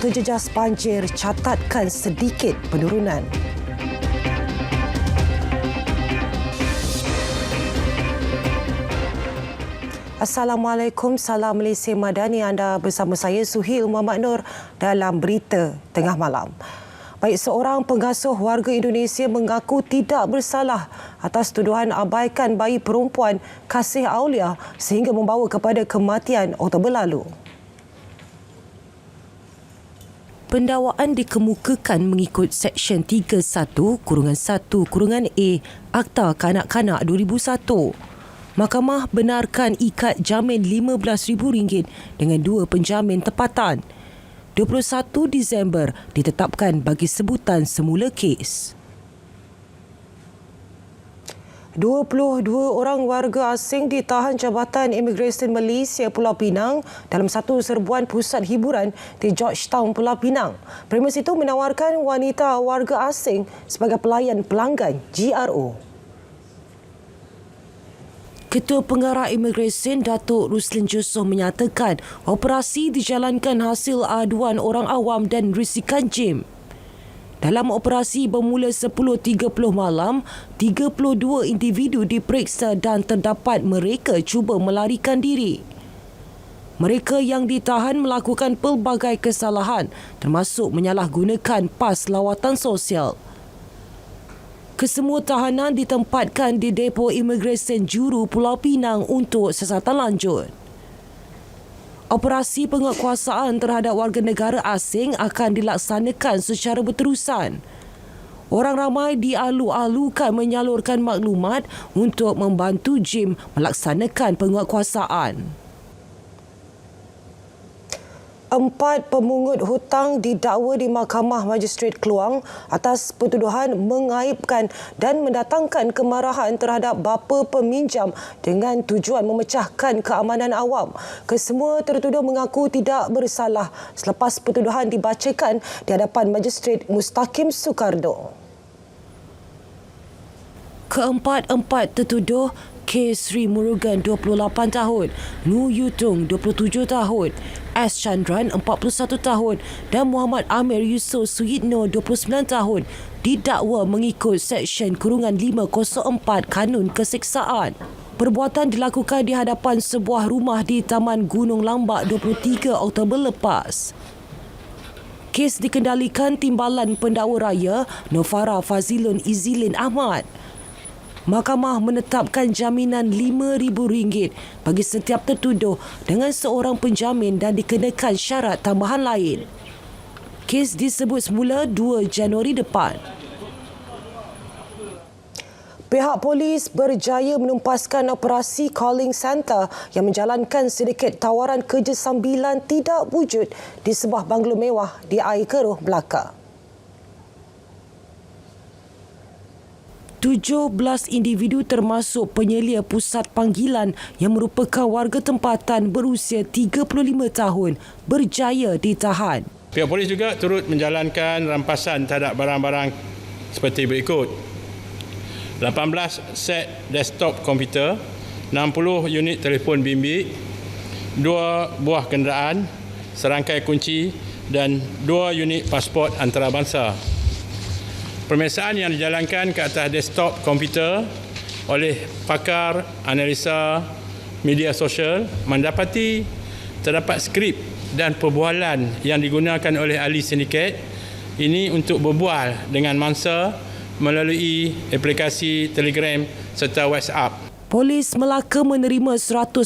terjejas banjir catatkan sedikit penurunan. Assalamualaikum, salam Malaysia Madani. Anda bersama saya Suhil Muhammad Nur dalam Berita Tengah Malam. Baik, seorang pengasuh warga Indonesia mengaku tidak bersalah atas tuduhan abaikan bayi perempuan Kasih Aulia sehingga membawa kepada kematian Oktober lalu. Pendakwaan dikemukakan mengikut Seksyen 31(1)(a) Akta Kanak-Kanak 2001. Mahkamah benarkan ikat jamin RM15,000 dengan 2 penjamin tempatan. 21 Disember ditetapkan bagi sebutan semula kes. 22 orang warga asing ditahan Jabatan Imigresen Malaysia Pulau Pinang dalam satu serbuan pusat hiburan di Georgetown, Pulau Pinang. Premis itu menawarkan wanita warga asing sebagai pelayan pelanggan GRO. Ketua Pengarah Imigresen Datuk Ruslan Jusoh menyatakan operasi dijalankan hasil aduan orang awam dan risikan JIM. Dalam operasi bermula 10.30 malam, 32 individu diperiksa dan terdapat mereka cuba melarikan diri. Mereka yang ditahan melakukan pelbagai kesalahan termasuk menyalahgunakan pas lawatan sosial. Kesemua tahanan ditempatkan di Depo Imigresen Juru Pulau Pinang untuk siasatan lanjut. Operasi penguatkuasaan terhadap warga negara asing akan dilaksanakan secara berterusan. Orang ramai dialu-alukan menyalurkan maklumat untuk membantu JIM melaksanakan penguatkuasaan. 4 pemungut hutang didakwa di Mahkamah Magistrate Kluang atas pertuduhan mengaibkan dan mendatangkan kemarahan terhadap bapa peminjam dengan tujuan memecahkan keamanan awam. Kesemua tertuduh mengaku tidak bersalah selepas pertuduhan dibacakan di hadapan Magistrate Mustaqim Soekarno. Keempat-empat tertuduh K. Sri Murugan 28 tahun, Nu Yutung 27 tahun, S. Chandran 41 tahun dan Muhammad Amir Yusof Suyitno 29 tahun didakwa mengikut Seksyen Kurungan 504 Kanun Keseksaan. Perbuatan dilakukan di hadapan sebuah rumah di Taman Gunung Lambak 23 Oktober lepas. Kes dikendalikan Timbalan Pendakwa Raya Nofara Fazilun Izilin Ahmad. Mahkamah menetapkan jaminan RM5,000 bagi setiap tertuduh dengan seorang penjamin dan dikenakan syarat tambahan lain. Kes disebut semula 2 Januari depan. Pihak polis berjaya menumpaskan operasi calling center yang menjalankan sindiket tawaran kerja sambilan tidak wujud di sebuah banglo mewah di Air Keruh, Melaka. 17 individu termasuk penyelia pusat panggilan yang merupakan warga tempatan berusia 35 tahun berjaya ditahan. Pihak polis juga turut menjalankan rampasan terhadap barang-barang seperti berikut. 18 set desktop komputer, 60 unit telefon bimbit, 2 buah kenderaan, serangkai kunci dan 2 unit pasport antarabangsa. Pemeriksaan yang dijalankan ke atas desktop komputer oleh pakar analisa media sosial mendapati terdapat skrip dan perbualan yang digunakan oleh ahli sindiket ini untuk berbual dengan mangsa melalui aplikasi Telegram serta WhatsApp. Polis Melaka menerima 198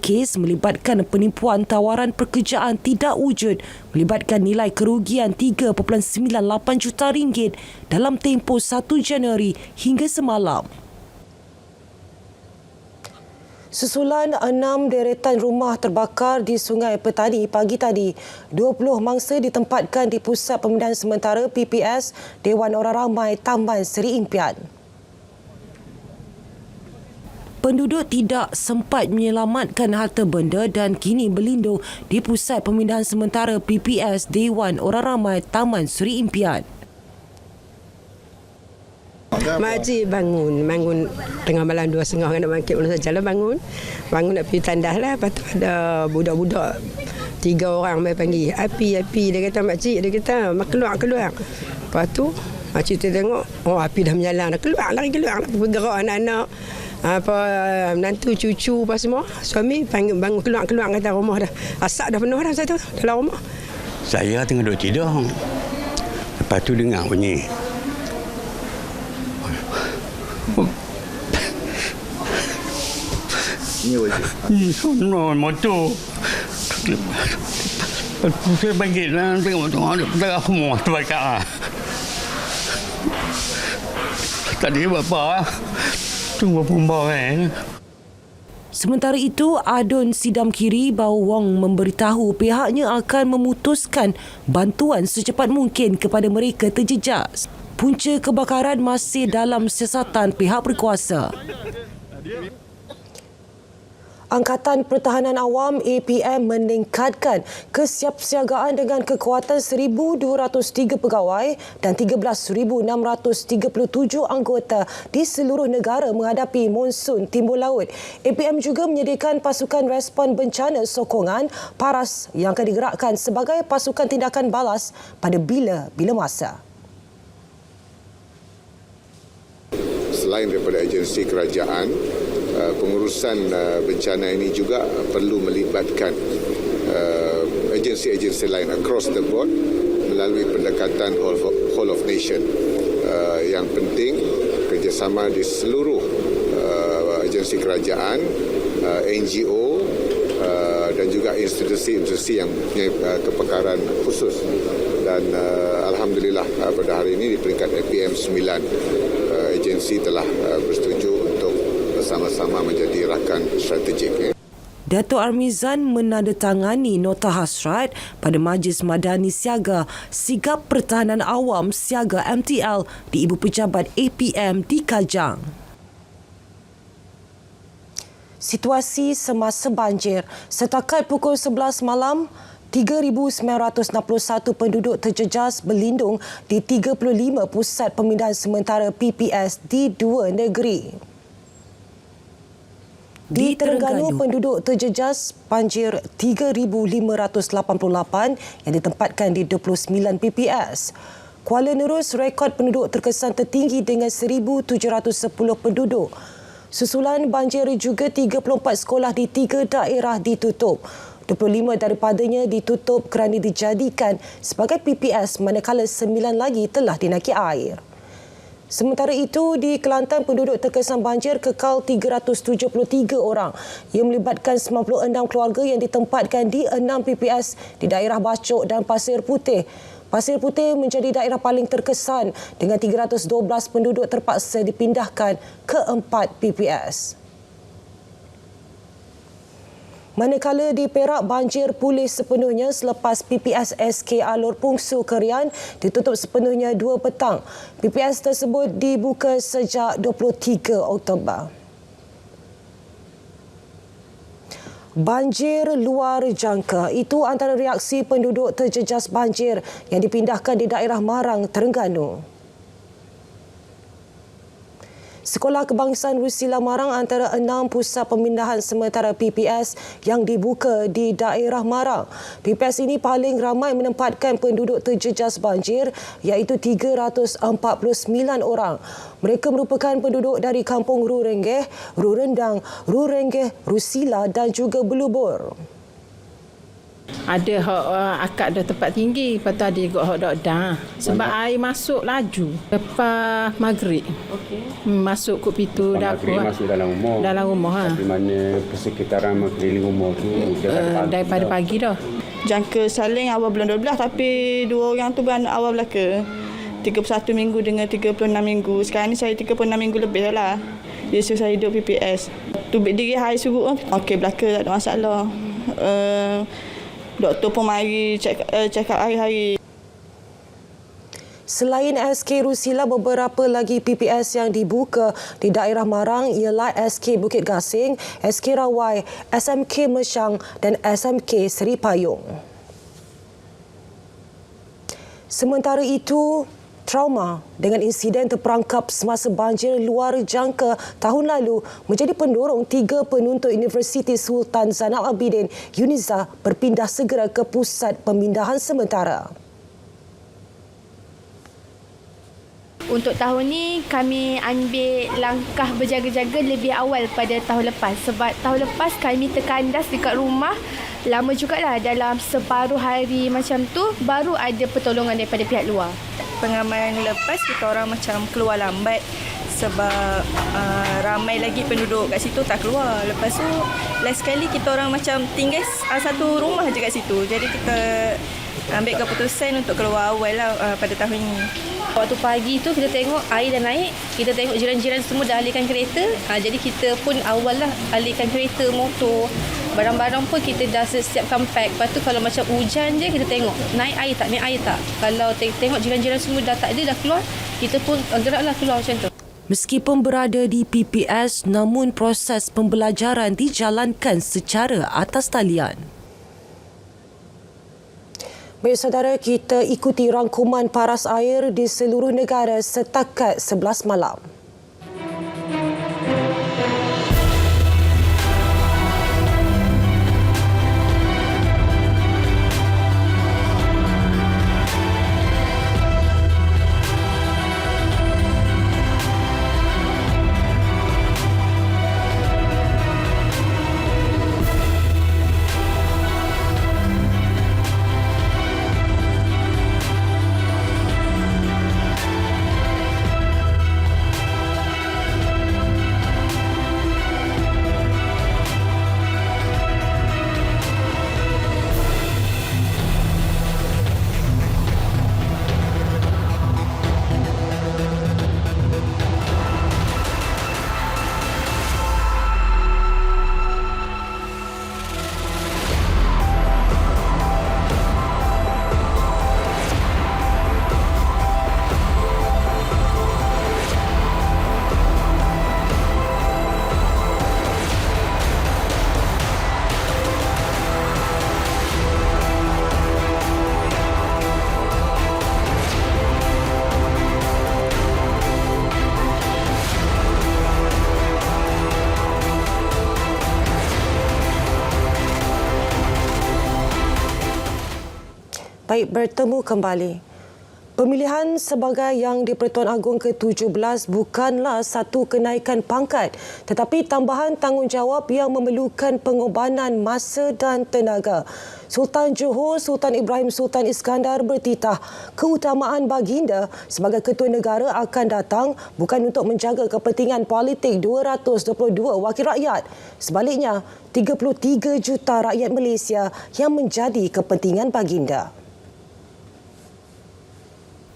kes melibatkan penipuan tawaran pekerjaan tidak wujud melibatkan nilai kerugian RM3.98 juta dalam tempoh 1 Januari hingga semalam. Susulan 6 deretan rumah terbakar di Sungai Petani pagi tadi. 20 mangsa ditempatkan di Pusat Pemindahan Sementara PPS Dewan Orang Ramai Taman Seri Impian. Penduduk tidak sempat menyelamatkan harta benda dan kini berlindung di Pusat Pemindahan Sementara PPS Dewan Orang Ramai Taman Seri Impian. Makcik bangun tengah malam 2.30 nak bangkit malam sajalah bangun nak pergi tandas lah. Lepas tu ada budak-budak 3 orang mai panggil. Api. Dia kata makcik, dia kata mak keluar. Lepas tu makcik tu tengok, api dah menjalan dah. Lari keluar. Bergerak anak-anak. Menantu, cucu apa semua. Suami panggil bangun keluar kata rumah dah. Asap dah penuh dah satu dalam rumah. Saya tengah duduk tidur. Lepas tu dengar bunyi. Motor. Saya bangkit lah. Tengok motor. Ada semua terbakar lah. Tadi bapa tunggu pembawa Sementara itu, Adun Sidam Kiri Bau Wong memberitahu pihaknya akan memutuskan bantuan secepat mungkin kepada mereka terjejas. Punca kebakaran masih dalam siasatan pihak berkuasa. Angkatan Pertahanan Awam APM meningkatkan kesiapsiagaan dengan kekuatan 1,203 pegawai dan 13,637 anggota di seluruh negara menghadapi monsun Timur Laut. APM juga menyediakan pasukan respon bencana sokongan PARAS yang akan digerakkan sebagai pasukan tindakan balas pada bila-bila masa. Selain daripada agensi kerajaan, pengurusan bencana ini juga perlu melibatkan agensi-agensi lain across the board melalui pendekatan whole of nation. Yang penting kerjasama di seluruh agensi kerajaan, NGO dan juga institusi-institusi yang punya kepakaran khusus. Dan alhamdulillah pada hari ini di peringkat APM 9 agensi telah bersetuju untuk bersama-sama menjadi rakan strategik. Dato' Armizan menandatangani nota hasrat pada Majlis Madani Siaga Sigap Pertahanan Awam Siaga MTL di Ibu Pejabat APM di Kajang. Situasi semasa banjir. Setakat pukul 11 malam, 3,961 penduduk terjejas berlindung di 35 pusat pemindahan sementara PPS di 2 negeri. Di Terengganu, penduduk terjejas banjir 3,588 yang ditempatkan di 29 PPS. Kuala Nerus rekod penduduk terkesan tertinggi dengan 1,710 penduduk. Susulan banjir juga 34 sekolah di 3 daerah ditutup. 25 daripadanya ditutup kerana dijadikan sebagai PPS manakala 9 lagi telah dinaiki air. Sementara itu, di Kelantan, penduduk terkesan banjir kekal 373 orang yang melibatkan 96 keluarga yang ditempatkan di 6 PPS di daerah Bacok dan Pasir Putih. Pasir Putih menjadi daerah paling terkesan dengan 312 penduduk terpaksa dipindahkan ke 4 PPS. Manakala di Perak, banjir pulih sepenuhnya selepas PPS SK Alor Pungsu Kerian ditutup sepenuhnya 2 petang. PPS tersebut dibuka sejak 23 Oktober. Banjir luar jangka, itu antara reaksi penduduk terjejas banjir yang dipindahkan di daerah Marang, Terengganu. Sekolah Kebangsaan Rusila Marang antara 6 pusat pemindahan sementara PPS yang dibuka di daerah Marang. PPS ini paling ramai menempatkan penduduk terjejas banjir iaitu 349 orang. Mereka merupakan penduduk dari Kampung Rurenggeh, Rurendang, Rurenggeh, Rusila dan juga Belubur. Ada hak akak dah tempat tinggi, lepas tu ada juga hak dak dah. Sebab air masuk laju lepas maghrib. Okey. Masuk kot pintu dapur. Masuk dalam rumah. Dalam rumah Di mana persekitaran keliling rumah tu daripada pagi dah. Jangka salin awal bulan 12 tapi 2 orang tu beranak awal belaka. 31 minggu dengan 36 minggu. Sekarang ni saya 36 minggu lebih dah lah. Biasa saya hidup PPS. Tu diri hari surut. Okey, belaka tak ada masalah. Doktor pun mari check up hari-hari. Selain SK Rusila, beberapa lagi PPS yang dibuka di daerah Marang ialah SK Bukit Gasing, SK Rawai, SMK Meshang dan SMK Seri Payung. Sementara itu, Trauma dengan insiden terperangkap semasa banjir luar jangka tahun lalu menjadi pendorong 3 penuntut Universiti Sultan Zainal Abidin UNIZA berpindah segera ke pusat pemindahan sementara. Untuk tahun ni kami ambil langkah berjaga-jaga lebih awal pada tahun lepas. Sebab tahun lepas kami terkandas dekat rumah lama jugalah, dalam separuh hari macam tu baru ada pertolongan daripada pihak luar. Pengalaman lepas kita orang macam keluar lambat sebab ramai lagi penduduk kat situ tak keluar. Lepas tu last sekali kita orang macam tinggal satu rumah je kat situ. Jadi kita ambil keputusan untuk keluar awal lah pada tahun ini. Waktu pagi tu kita tengok air dah naik, kita tengok jiran-jiran semua dah alihkan kereta. Jadi kita pun awal lah alihkan kereta, motor. Barang-barang pun kita dah siapkan pack. Lepas tu kalau macam hujan je kita tengok naik air tak. Kalau tengok jiran-jiran semua dah tak ada, dah keluar, kita pun geraklah keluar macam tu. Meskipun berada di PPS, namun proses pembelajaran dijalankan secara atas talian. Baik saudara, kita ikuti rangkuman paras air di seluruh negara setakat 11 malam. Baik, bertemu kembali. Pemilihan sebagai Yang di-Pertuan Agong ke-17 bukanlah satu kenaikan pangkat, tetapi tambahan tanggungjawab yang memerlukan pengorbanan masa dan tenaga. Sultan Johor Sultan Ibrahim Sultan Iskandar bertitah keutamaan baginda sebagai ketua negara akan datang bukan untuk menjaga kepentingan politik 222 wakil rakyat. Sebaliknya, 33 juta rakyat Malaysia yang menjadi kepentingan baginda.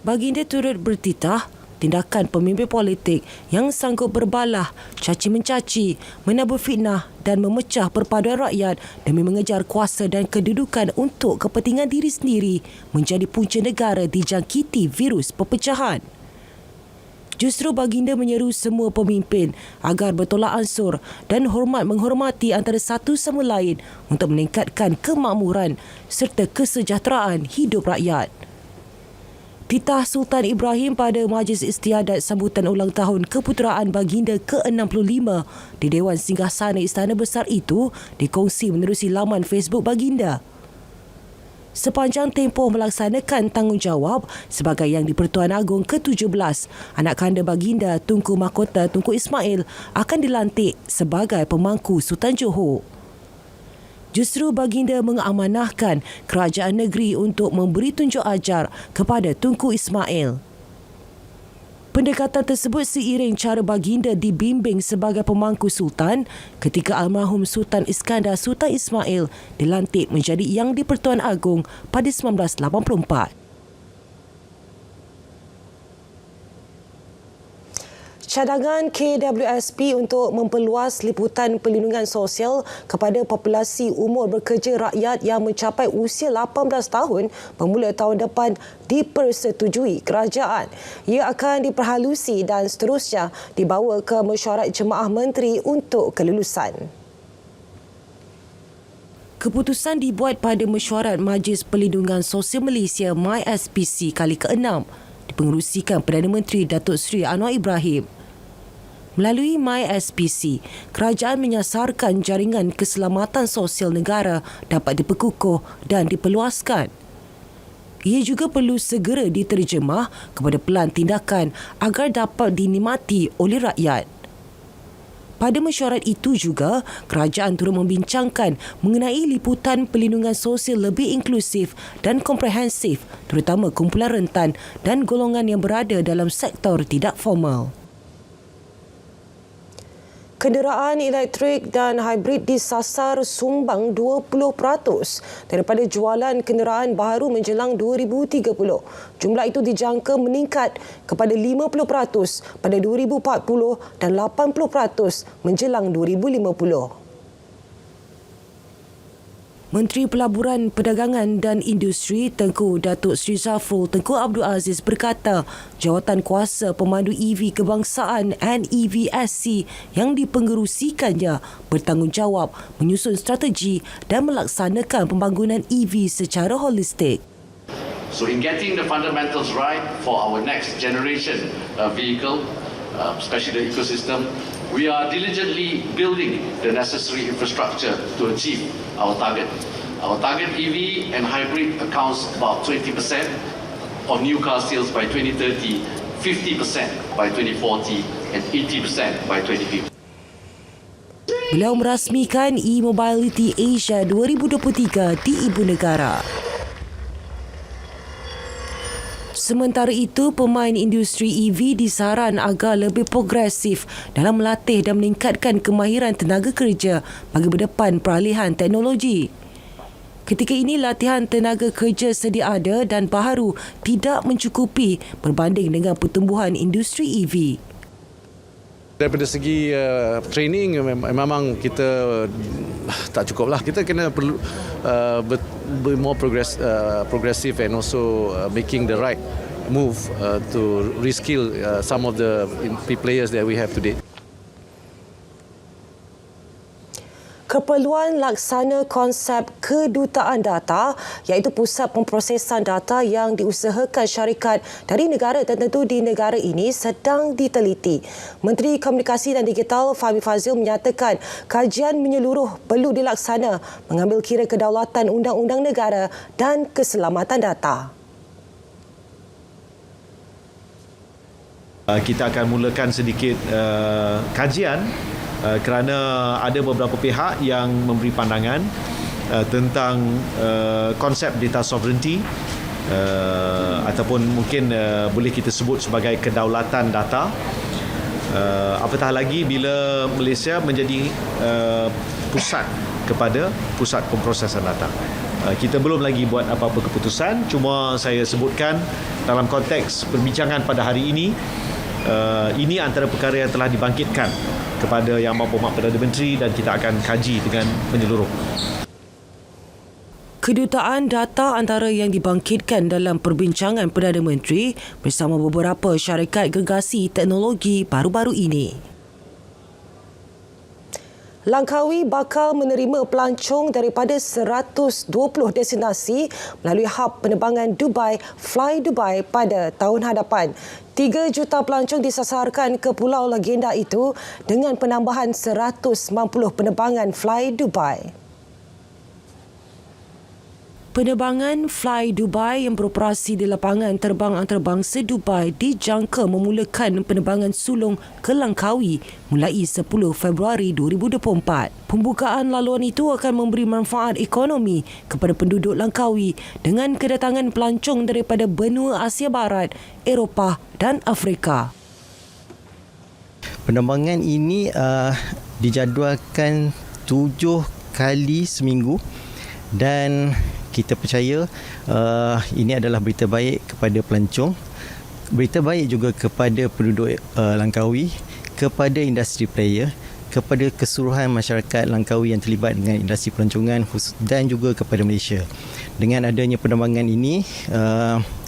Baginda turut bertitah tindakan pemimpin politik yang sanggup berbalah, caci-mencaci, menabur fitnah dan memecah perpaduan rakyat demi mengejar kuasa dan kedudukan untuk kepentingan diri sendiri menjadi punca negara dijangkiti virus perpecahan. Justru baginda menyeru semua pemimpin agar bertolak ansur dan menghormati antara satu sama lain untuk meningkatkan kemakmuran serta kesejahteraan hidup rakyat. Titah Sultan Ibrahim pada Majlis Istiadat sambutan ulang tahun keputeraan baginda ke-65 di Dewan Singgasana Istana Besar itu dikongsi menerusi laman Facebook baginda. Sepanjang tempoh melaksanakan tanggungjawab sebagai Yang di-Pertuan Agong ke-17, anak kanda baginda Tunku Mahkota Tunku Ismail akan dilantik sebagai pemangku Sultan Johor. Justru baginda mengamanahkan kerajaan negeri untuk memberi tunjuk ajar kepada Tunku Ismail. Pendekatan tersebut seiring cara baginda dibimbing sebagai pemangku sultan ketika almarhum Sultan Iskandar Sultan Ismail dilantik menjadi Yang di-Pertuan Agong pada 1984. Cadangan KWSP untuk memperluas liputan perlindungan sosial kepada populasi umur bekerja rakyat yang mencapai usia 18 tahun bermula tahun depan dipersetujui kerajaan. Ia akan diperhalusi dan seterusnya dibawa ke mesyuarat Jemaah Menteri untuk kelulusan. Keputusan dibuat pada mesyuarat Majlis Perlindungan Sosial Malaysia MySPC kali ke-6. dipengerusikan Perdana Menteri Datuk Seri Anwar Ibrahim. Melalui MySPC, kerajaan menyasarkan jaringan keselamatan sosial negara dapat diperkukuh dan diperluaskan. Ia juga perlu segera diterjemah kepada pelan tindakan agar dapat dinikmati oleh rakyat. Pada mesyuarat itu juga, kerajaan turut membincangkan mengenai liputan perlindungan sosial lebih inklusif dan komprehensif, terutama kumpulan rentan dan golongan yang berada dalam sektor tidak formal. Kenderaan elektrik dan hybrid disasar sumbang 20% daripada jualan kenderaan baharu menjelang 2030. Jumlah itu dijangka meningkat kepada 50% pada 2040 dan 80% menjelang 2050. Menteri Pelaburan Perdagangan dan Industri Tengku Datuk Seri Zafrul Tengku Abdul Aziz berkata jawatan kuasa pemandu EV kebangsaan NEVSC yang dipengerusikannya bertanggungjawab menyusun strategi dan melaksanakan pembangunan EV secara holistik. So in getting the fundamentals right for our next generation vehicle, especially the ecosystem, we are diligently building the necessary infrastructure to achieve our target. Our target EV and hybrid accounts about 20% of new car sales by 2030, 50% by 2040 and 80% by 2050. Beliau merasmikan e-Mobility Asia 2023 di Ibu Negara. Sementara itu, pemain industri EV disaran agar lebih progresif dalam melatih dan meningkatkan kemahiran tenaga kerja bagi berdepan peralihan teknologi. Ketika ini, latihan tenaga kerja sedia ada dan baharu tidak mencukupi berbanding dengan pertumbuhan industri EV. Daripada segi training memang kita tak cukup lah. Kita kena perlu be more progressive and also making the right move to reskill some of the players that we have today. Keperluan laksana konsep kedutaan data iaitu pusat pemprosesan data yang diusahakan syarikat dari negara tertentu di negara ini sedang diteliti. Menteri Komunikasi dan Digital Fahmi Fadzil menyatakan kajian menyeluruh perlu dilaksana mengambil kira kedaulatan undang-undang negara dan keselamatan data. Kita akan mulakan sedikit kajian kerana ada beberapa pihak yang memberi pandangan tentang konsep data sovereignty ataupun mungkin boleh kita sebut sebagai kedaulatan data. Apatah lagi bila Malaysia menjadi pusat kepada pusat pemprosesan data. Kita belum lagi buat apa-apa keputusan, cuma saya sebutkan dalam konteks perbincangan pada hari ini, ini antara perkara yang telah dibangkitkan kepada Yang Berhormat Perdana Menteri dan kita akan kaji dengan menyeluruh. Kedutaan data antara yang dibangkitkan dalam perbincangan Perdana Menteri bersama beberapa syarikat gergasi teknologi baru-baru ini. Langkawi bakal menerima pelancong daripada 120 destinasi melalui hub penerbangan Dubai Fly Dubai pada tahun hadapan. 3 juta pelancong disasarkan ke pulau legenda itu dengan penambahan 190 penerbangan Fly Dubai. Penerbangan Fly Dubai yang beroperasi di lapangan terbang antarabangsa Dubai dijangka memulakan penerbangan sulung ke Langkawi mulai 10 Februari 2024. Pembukaan laluan itu akan memberi manfaat ekonomi kepada penduduk Langkawi dengan kedatangan pelancong daripada benua Asia Barat, Eropah dan Afrika. Penerbangan ini dijadualkan 7 kali seminggu dan kita percaya ini adalah berita baik kepada pelancong, berita baik juga kepada penduduk Langkawi, kepada industri player, kepada keseluruhan masyarakat Langkawi yang terlibat dengan industri pelancongan dan juga kepada Malaysia. Dengan adanya penerbangan ini,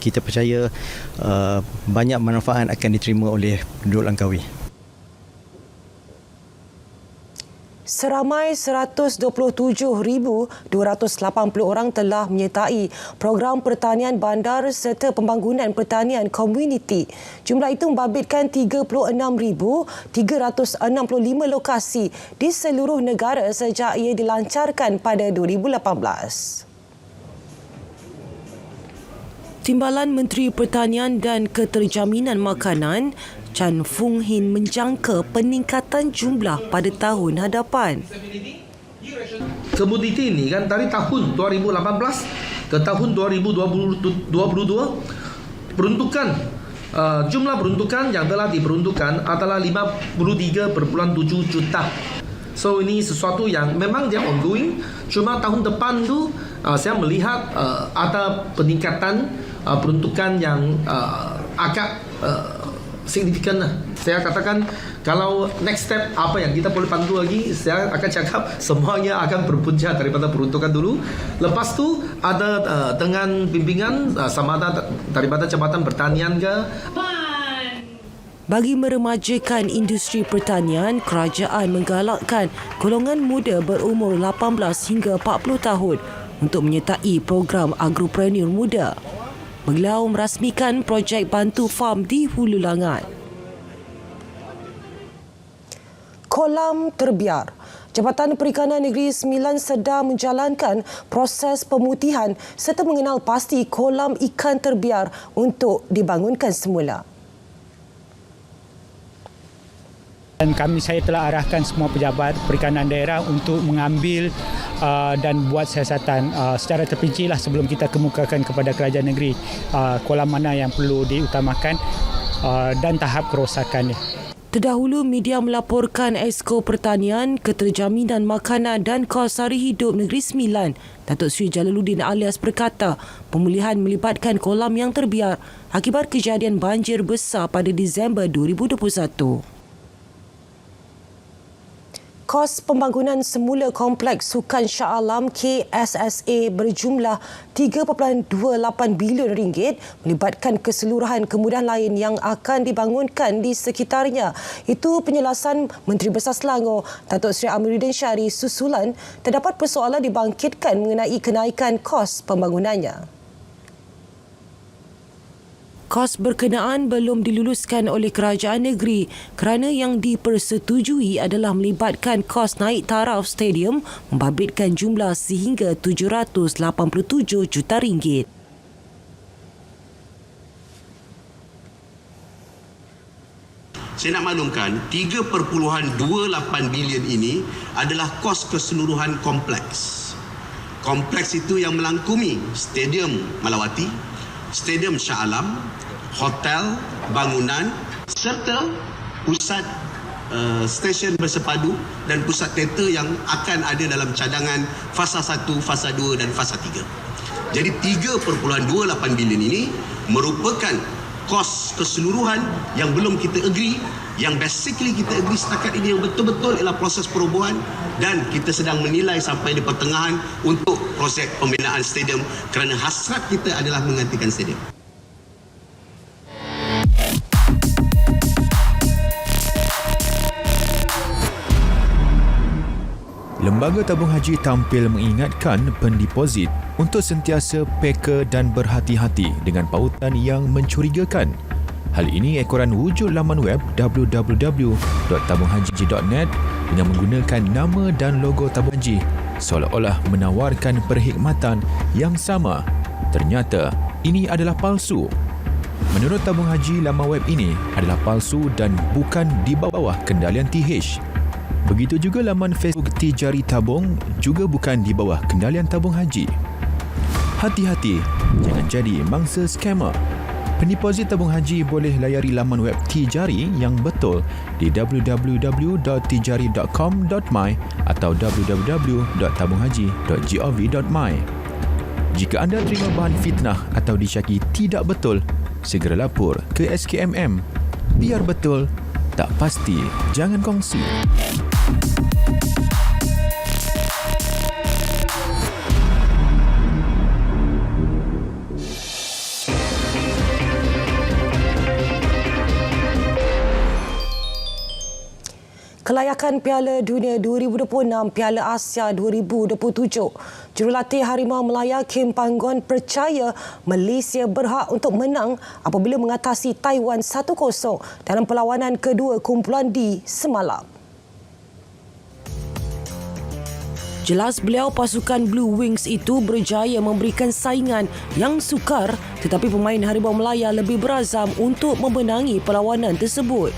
kita percaya banyak manfaat akan diterima oleh penduduk Langkawi. Seramai 127,280 orang telah menyertai program pertanian bandar serta pembangunan pertanian komuniti. Jumlah itu membabitkan 36,365 lokasi di seluruh negara sejak ia dilancarkan pada 2018. Timbalan Menteri Pertanian dan Keterjaminan Makanan Chan Fung Hin menjangka peningkatan jumlah pada tahun hadapan. Komoditi ini kan dari tahun 2018 ke tahun 2022 peruntukan jumlah peruntukan yang telah diperuntukkan adalah 53,7 juta. So ini sesuatu yang memang dia ongoing. Cuma tahun depan tu saya melihat ada peningkatan peruntukan yang agak signifikan lah. Saya katakan kalau next step apa yang kita boleh bantu lagi, saya akan cakap semuanya akan berpunca daripada peruntukan dulu. Lepas tu ada dengan bimbingan sama ada daripada Jabatan Pertanian ke. Bagi meremajakan industri pertanian, kerajaan menggalakkan golongan muda berumur 18 hingga 40 tahun untuk menyertai program agropreneur muda. Beliau merasmikan projek bantu farm di Hulu Langat. Kolam terbiar. Jabatan Perikanan Negeri Sembilan sedang menjalankan proses pemutihan serta mengenal pasti kolam ikan terbiar untuk dibangunkan semula. Dan saya telah arahkan semua pejabat perikanan daerah untuk mengambil dan buat siasatan secara terperinci lah sebelum kita kemukakan kepada kerajaan negeri kolam mana yang perlu diutamakan dan tahap kerosakannya. Terdahulu, media melaporkan Esko Pertanian, Keterjaminan Makanan dan Kos Sari Hidup Negeri Sembilan, Datuk Seri Jalaluddin Alias berkata, pemulihan melibatkan kolam yang terbiar akibat kejadian banjir besar pada Disember 2021. Kos pembangunan semula Kompleks Sukan Shah Alam KSSA berjumlah 3.28 bilion ringgit melibatkan keseluruhan kemudahan lain yang akan dibangunkan di sekitarnya. Itu penjelasan Menteri Besar Selangor Datuk Seri Amiruddin Syari susulan terdapat persoalan dibangkitkan mengenai kenaikan kos pembangunannya. Kos berkenaan belum diluluskan oleh kerajaan negeri kerana yang dipersetujui adalah melibatkan kos naik taraf stadium membabitkan jumlah sehingga 787 juta ringgit. Saya nak maklumkan 3.28 bilion ini adalah kos keseluruhan kompleks. Kompleks itu yang melangkumi Stadium Malawati, Stadium Shah Alam, hotel, bangunan serta pusat stesen bersepadu dan pusat teater yang akan ada dalam cadangan fasa 1, fasa 2 dan fasa 3. Jadi 3.28 bilion ini merupakan kos keseluruhan yang belum kita agree, yang basically kita agree setakat ini yang betul-betul ialah proses perobohan dan kita sedang menilai sampai di pertengahan untuk proses pembinaan stadium kerana hasrat kita adalah menggantikan stadium. Lembaga Tabung Haji tampil mengingatkan pendeposit untuk sentiasa peka dan berhati-hati dengan pautan yang mencurigakan. Hal ini ekoran wujud laman web www.tabunghaji.net dengan menggunakan nama dan logo tabung haji seolah-olah menawarkan perkhidmatan yang sama. Ternyata ini adalah palsu. Menurut tabung haji, laman web ini adalah palsu dan bukan di bawah kendalian TH. Begitu juga laman Facebook Tijari Tabung juga bukan di bawah kendalian tabung haji. Hati-hati, jangan jadi mangsa skamer. Pendeposit tabung haji boleh layari laman web Tijari yang betul di www.tijari.com.my atau www.tabunghaji.gov.my. Jika anda terima bahan fitnah atau disyaki tidak betul, segera lapor ke SKMM. Biar betul, tak pasti, jangan kongsi. Kelayakan Piala Dunia 2026 Piala Asia 2027. Jurulatih Harimau Melaya Kim Panggon percaya Malaysia berhak untuk menang apabila mengatasi Taiwan 1-0 dalam perlawanan kedua kumpulan D semalam. Jelas beliau pasukan Blue Wings itu berjaya memberikan saingan yang sukar, tetapi pemain Harimau Melaya lebih berazam untuk memenangi perlawanan tersebut.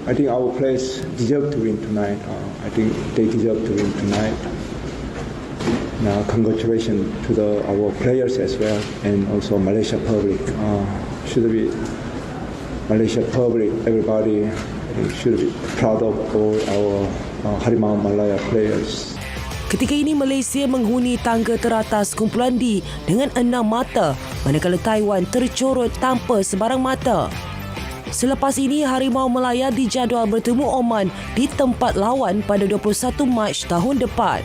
I think our players deserve to win tonight. I think they deserve to win tonight. Now, congratulations to our players as well, and also Malaysia public. Should be Malaysia public. Everybody should be proud of all our Harimau Malaya players. Ketika ini Malaysia menghuni tangga teratas kumpulan D dengan 6 mata, manakala Taiwan tercorot tanpa sebarang mata. Selepas ini, Harimau Melaya dijadual bertemu Oman di tempat lawan pada 21 Mac tahun depan.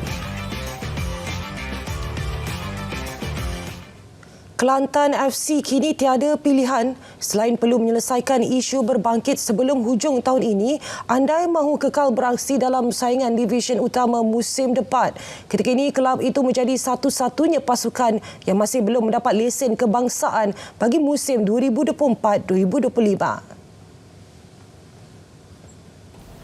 Kelantan FC kini tiada pilihan selain perlu menyelesaikan isu berbangkit sebelum hujung tahun ini andai mahu kekal beraksi dalam saingan divisyen utama musim depan. Ketika ini, kelab itu menjadi satu-satunya pasukan yang masih belum mendapat lesen kebangsaan bagi musim 2024-2025.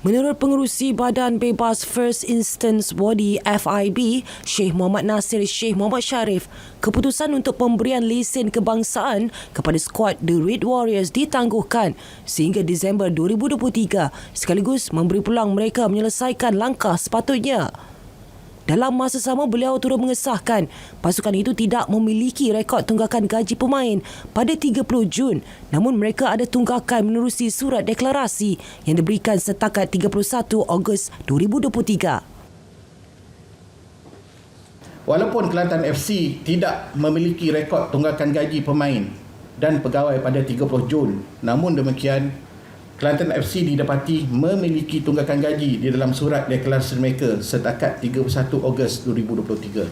Menurut pengerusi Badan Bebas First Instance Body FIB, Sheikh Muhammad Nasir Sheikh Muhammad Sharif, keputusan untuk pemberian lesen kebangsaan kepada skuad The Red Warriors ditangguhkan sehingga Disember 2023 sekaligus memberi peluang mereka menyelesaikan langkah sepatutnya. Dalam masa sama, beliau turut mengesahkan pasukan itu tidak memiliki rekod tunggakan gaji pemain pada 30 Jun, namun mereka ada tunggakan menerusi surat deklarasi yang diberikan setakat 31 Ogos 2023. Walaupun Kelantan FC tidak memiliki rekod tunggakan gaji pemain dan pegawai pada 30 Jun, namun demikian Kelantan FC didapati memiliki tunggakan gaji di dalam surat deklarasi mereka setakat 31 Ogos 2023.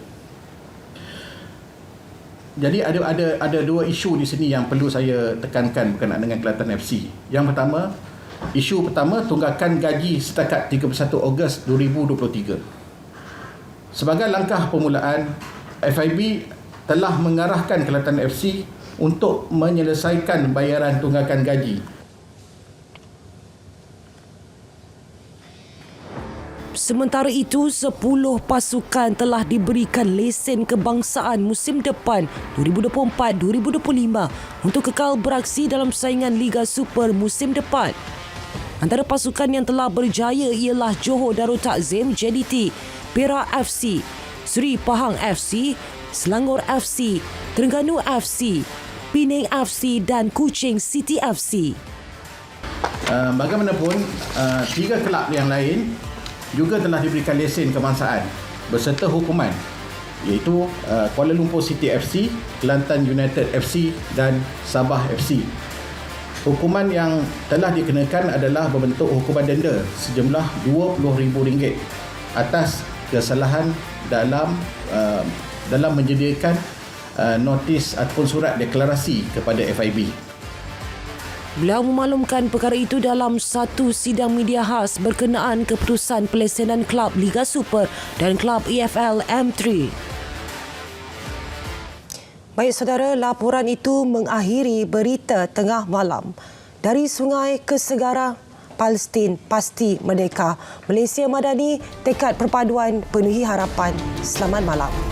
Jadi ada dua isu di sini yang perlu saya tekankan berkenaan dengan Kelantan FC. Yang pertama, isu pertama tunggakan gaji setakat 31 Ogos 2023. Sebagai langkah permulaan, FIB telah mengarahkan Kelantan FC untuk menyelesaikan bayaran tunggakan gaji. Sementara itu, 10 pasukan telah diberikan lesen kebangsaan musim depan 2024-2025 untuk kekal beraksi dalam saingan Liga Super musim depan. Antara pasukan yang telah berjaya ialah Johor Darul Takzim JDT, Perak FC, Seri Pahang FC, Selangor FC, Terengganu FC, Penang FC dan Kuching City FC. Bagaimanapun, 3 kelab yang lain juga telah diberikan lesen kebangsaan berserta hukuman, iaitu Kuala Lumpur City FC, Kelantan United FC dan Sabah FC. Hukuman yang telah dikenakan adalah berbentuk hukuman denda sejumlah RM20,000 atas kesalahan dalam menyediakan notis ataupun surat deklarasi kepada FIB. Beliau memaklumkan perkara itu dalam satu sidang media khas berkenaan keputusan pelesenan klub Liga Super dan klub EFL M3. Baik saudara, laporan itu mengakhiri berita tengah malam. Dari sungai ke segara, Palestin pasti merdeka. Malaysia Madani, tekad perpaduan penuhi harapan. Selamat malam.